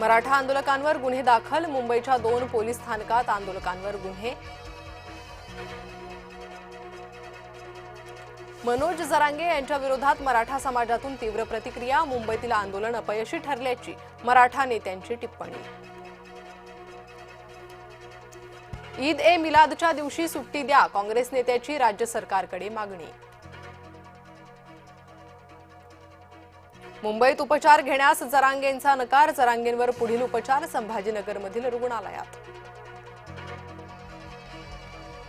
मराठा आंदोलकांवर गुन्हे दाखल, मुंबईच्या 2 पोलीस स्थानकात आंदोलकांवर गुन्हे। मनोज जरांगे यांच्या विरोधात मराठा समाजातून तीव्र प्रतिक्रिया, मुंबईतील आंदोलन अपयशी ठरल्याची मराठा नेत्यांची टिप्पणी। ईद ए मिलादच्या दिवशी सुट्टी द्या, काँग्रेस नेत्याची राज्य सरकारकडे मागणी। मुंबईत उपचार घेण्यास जरांगेंचा नकार, जरांगेंवर पुढील उपचार संभाजीनगरमधील रुग्णालयात।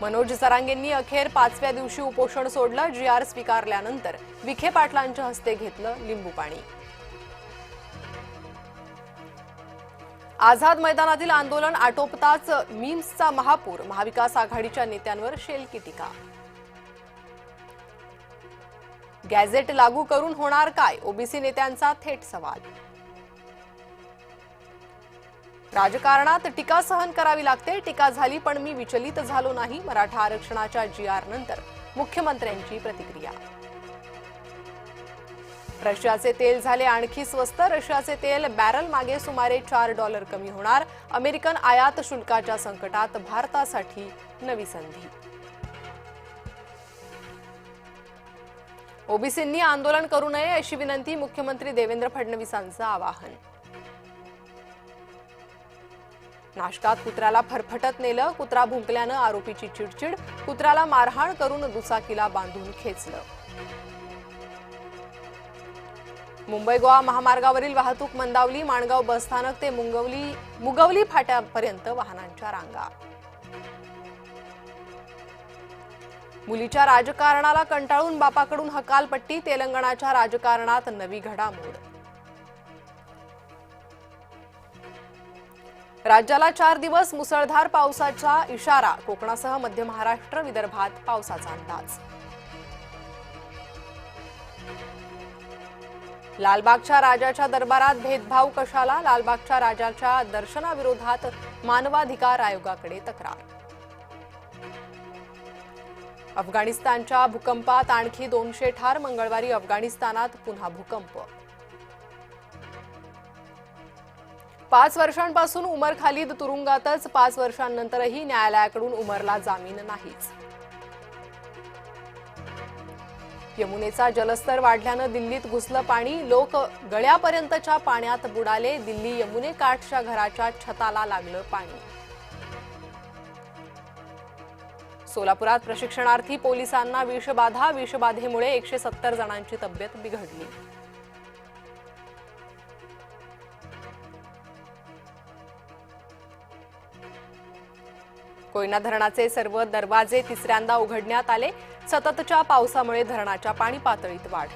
मनोज जरांगेंनी अखेर 5व्या दिवशी उपोषण सोडलं, GR स्वीकारल्यानंतर विखे पाटलांच्या हस्ते घेतलं लिंबू पाणी। आझाद मैदानातील आंदोलन आटोपताच मीम्सचा महापूर, महाविकास आघाडीच्या नेत्यांवर शेलकी टीका। गॅझेट लागू करून होणार काय, ओबीसी नेत्यांचा थेट सवाल। राजकारणात टीका सहन करावी लागते, टीका झाली पण मी विचलित झालो नाही, मराठा आरक्षणाच्या GR नंतर मुख्यमंत्र्यांची प्रतिक्रिया। रशियाचे तेल झाले आणखी स्वस्त, रशियाचे तेल बॅरल मागे सुमारे $4 कमी होणार, अमेरिकन आयात शुल्काच्या संकटात भारतासाठी नवी संधी। ओबीसींनी आंदोलन करू नये अशी विनंती, मुख्यमंत्री देवेंद्र फडणवीसांचं आवाहन। नाशकात कुत्र्याला फरफटत नेलं, कुत्रा भुंकल्यानं आरोपीची चिडचिड, कुत्र्याला मारहाण करून दुचाकीला बांधून खेचलं। मुंबई गोवा महामार्गावरील वाहतूक मंदावली, माणगाव बसस्थानक ते मुगवली फाट्यापर्यंत वाहनांच्या रांगा। मुलीच्या राजकारणाला कंटाळून बापाकडून हकालपट्टी, तेलंगणाच्या राजकारणात नवी घडामोड। राज्याला 4 दिवस मुसळधार पावसाचा इशारा, कोकणासह मध्य महाराष्ट्र विदर्भात पावसाचा अंदाज। लालबागच्या राजाच्या दरबारात भेदभाव कशाला, लालबागच्या राजाच्या दर्शनाविरोधात मानवाधिकार आयोगाकडे तक्रार। अफगाणिस्तानच्या भूकंपात आणखी 200 ठार, मंगळवारी अफगाणिस्तानात पुन्हा भूकंप। 5 वर्षांपासून उमर खालिद तुरुंगातच, 5 वर्षांनंतरही न्यायालयाकडून उमरला जामीन नाहीच। यमुनेचा जलस्तर वाढल्यानं दिल्लीत घुसलं पाणी, लोक गळ्यापर्यंतच्या पाण्यात बुडाले, दिल्ली यमुनेकाठच्या घराच्या छताला लागलं पाणी। सोलापुरात प्रशिक्षणार्थी पोलिसांना विषबाधा, विषबाधेमुळे 170 जणांची तब्येत बिघडली। कोयना धरणाचे सर्व दरवाजे तिसऱ्यांदा उघडण्यात आले, सततच्या पावसामुळे धरणाच्या पाणी पातळीत वाढ।